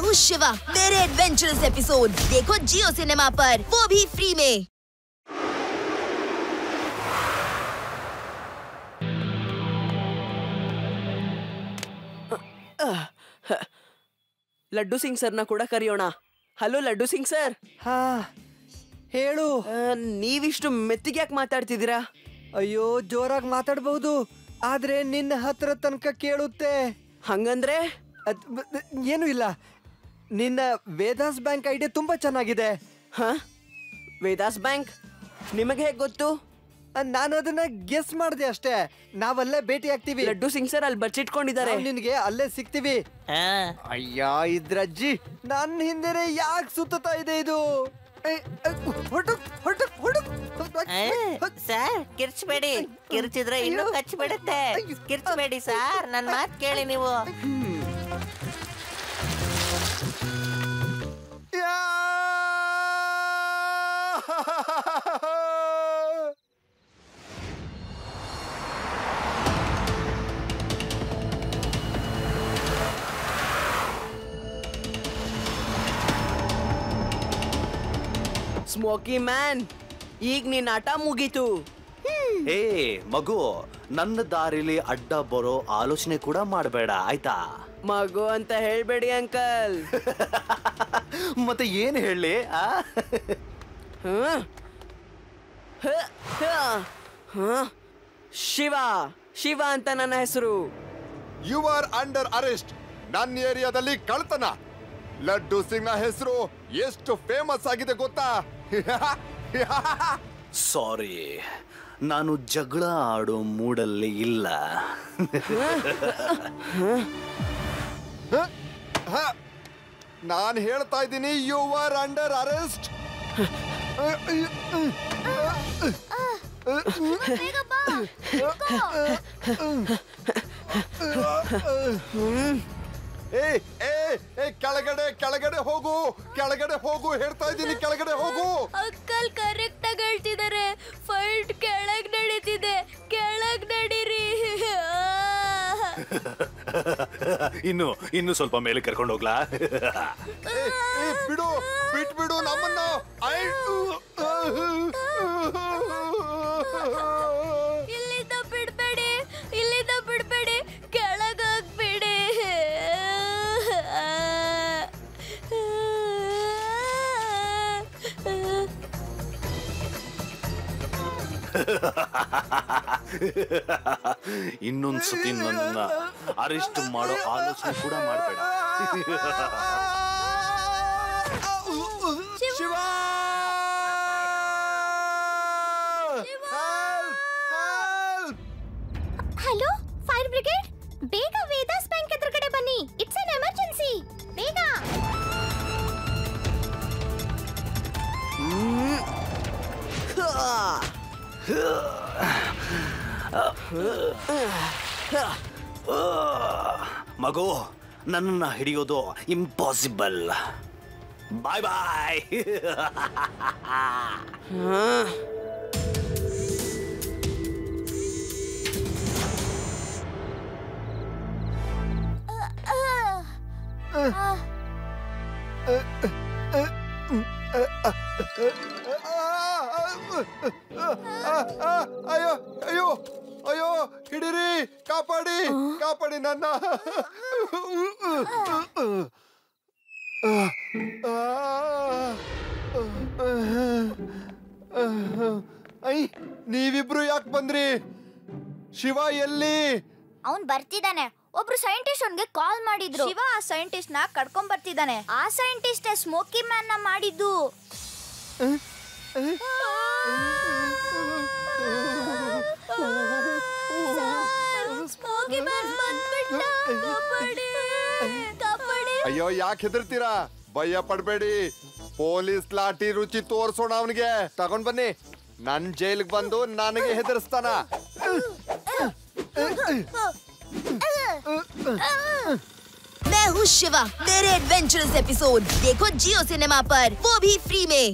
हूँ शिवा। मेरे adventurous episode देखो जियो सिनेमा पर, वो भी फ्री में। ಲಡ್ಡು ಸಿಂಗ್ ಸರ್ನ ಕೂಡ ಕರೆಯೋಣ. Hello laddu Singh sir. ಹಾ ಹೇಳು. ನೀವಿಷ್ಟು ಮೆತ್ತಿಗೆ ಯಾಕೆ ಮಾತಾಡ್ತಿದ್ದೀರಾ? ಅಯ್ಯೋ, ಜೋರಾಗಿ ಮಾತಾಡಬಹುದು, ಆದ್ರೆ ನಿನ್ನ ಹತ್ರ ತನಕ ಕೇಳುತ್ತೆ. ಹಂಗಂದ್ರೆ ಏನು ಇಲ್ಲ, ನಿನ್ನ ವೇದಾಸ್ ಬ್ಯಾಂಕ್ ಐಡಿಯಾ ತುಂಬಾ ಚೆನ್ನಾಗಿದೆ. ಹ, ವೇದಾಸ್ ಬ್ಯಾಂಕ್ ನಿಮಗೆ ಹೇಗೆ ಗೊತ್ತು? ನಾನು ಅದನ್ನ ಗೆಸ್ ಮಾಡಿದೆ ಅಷ್ಟೇ. ನಾವಲ್ಲೇ ಭೇಟಿ ಆಗ್ತೀವಿ. ಲಡ್ಡು ಸಿಂಗ್ ಸರ್ ಅಲ್ಲಿ ಬಚ್ಚಿಟ್ಕೊಂಡಿದ್ದಾರೆ. ನಿನ್ಗೆ ಅಲ್ಲೇ ಸಿಗ್ತೀವಿ. ಅಯ್ಯ, ಇದ್ರಜ್ಜಿ ನನ್ನ ಹಿಂದೆನೆ ಯಾಕೆ ಸುತ್ತಾ ಇದೆ ಇದು? ಸರ್ ಕಿರ್ಚಬೇಡಿ, ಕಿರ್ಚಿದ್ರೆ ಇನ್ನೂ ಕಚ್ಚಿಬಿಡುತ್ತೆ. ಕಿರ್ಚಬೇಡಿ ಸರ್, ನನ್ನ ಮಾತು ಕೇಳಿ ನೀವು. ಸ್ಮೋಕಿ ಮ್ಯಾನ್, ಈಗ ನಿನ್ನ ಆಟ ಮುಗೀತು. ಏ ಮಗು, ನನ್ನ ದಾರಿಲಿ ಅಡ್ಡ ಬರೋ ಆಲೋಚನೆ ಕೂಡ ಮಾಡಬೇಡ, ಆಯ್ತಾ? ಮಗು ಅಂತ ಹೇಳ್ಬೇಡಿ ಅಂಕಲ್. ಮತ್ತೆ ಏನ್ ಹೇಳಿ? ಶಿವ, ಶಿವ ಅಂತ ನನ್ನ ಹೆಸರು. You are under arrest. ನನ್ನ ಏರಿಯಾದಲ್ಲಿ ಕಳ್ತನ. ಲಡ್ಡು ಸಿಂಗ್ ನ ಹೆಸರು ಎಷ್ಟು ಫೇಮಸ್ ಆಗಿದೆ ಗೊತ್ತಾ? ಸಾರಿ, ನಾನು ಜಗಳ ಆಡೋ ಮೂಡಲ್ಲಿ ಇಲ್ಲ. ನಾನು ಹೇಳ್ತಾ ಇದ್ದೀನಿ, ಯು ಆರ್ ಅಂಡರ್ ಅರೆಸ್ಟ್. ಕೆಳಗಡೆ ಕೆಳಗಡೆ ಹೋಗು, ಕೆಳಗಡೆ ಹೋಗು ಹೇಳ್ತಾ ಇದ್ದೀನಿ, ಕೆಳಗಡೆ ಹೋಗು. ಅಂಕಲ್ ಕರೆಕ್ಟ್ ಆಗಿ ಹೇಳ್ತಿದ್ದಾರೆ. ಫೈಟ್ ಕೆಳಗ್ ನಡೀತಿದೆ, ಕೆಳಗ್ ನಡೀರಿ. ಇನ್ನು ಸ್ವಲ್ಪ ಮೇಲೆ ಕರ್ಕೊಂಡು ಹೋಗ್ಲಾ? ಬಿಡು, ಬಿಟ್ಬಿಡು ನಮ್ಮನ್ನ. ಇಲ್ಲಿಂದ ಬಿಡ್ಬೇಡಿ, ಇಲ್ಲಿಂದ ಬಿಡ್ಬೇಡಿ, ಕೆಳಗ್ ಹೋಗ್ಬೇಡಿ. ಇನ್ನೊಂದು ಸತಿ ನನ್ನ ಅರೆಸ್ಟ್ ಮಾಡೋ ಆಲೋಚನೆ ಕೂಡ ಮಾಡಬೇಡ. ಶಿವ, ಹಲೋ ಫೈರ್ ಬ್ರಿಗೇಡ್, ಬೇಗ ವೇದಾಸ್ ಬ್ಯಾಂಕ್ ಎದುರುಗಡೆ ಬನ್ನಿ. ಇಟ್ಸ್ ಎನ್ ಎಮರ್ಜೆನ್ಸಿ, ಬೇಗ. ಮಗು, ನನ್ನ ಹಿಡಿಯೋದು ಇಂಪಾಸಿಬಲ್. ಬಾಯ್ ಬಾಯ್. ಅಯ್ಯೋ ಅಯ್ಯೋ ಅಯ್ಯೋ, ಹಿಡಿರಿ, ಕಾಪಾಡಿ, ಕಾಪಾಡಿ ನನ್ನ. ನೀವಿಬ್ರು ಯಾಕೆ ಬಂದ್ರಿ? ಶಿವ ಎಲ್ಲಿ? ಅವನ್ ಬರ್ತಿದ್ದಾನೆ. ಒಬ್ರು ಸೈಂಟಿಸ್ಟ್ ಅವನ್ಗೆ ಕಾಲ್ ಮಾಡಿದ್ರು. ಶಿವ ಆ ಸೈಂಟಿಸ್ಟ್ ನ ಕರ್ಕೊಂಡ್ ಬರ್ತಿದ್ದಾನೆ. ಆ ಸೈಂಟಿಸ್ಟ್ ಸ್ಮೋಕಿ ಮ್ಯಾನ್ ನ ಮಾಡಿದ್ದು. ಅಯ್ಯೋ, ಯಾಕೆ ಹೆದರ್ತೀರಾ? ಭಯ ಪಡ್ಬೇಡಿ. ಪೊಲೀಸ್ ಲಾಠಿ ರುಚಿ ತೋರ್ಸೋಣ ಅವನಿಗೆ. ತಗೊಂಡ್ ಬನ್ನಿ. ನನ್ ಜೈಲ್ಗೆ ಬಂದು ನನಗೆ ಹೆದರ್ಸ್ತಾನ. मैं हूँ शिवा। मेरे एडवेंचरस एपिसोड देखो जियो सिनेमा पर, वो भी फ्री में।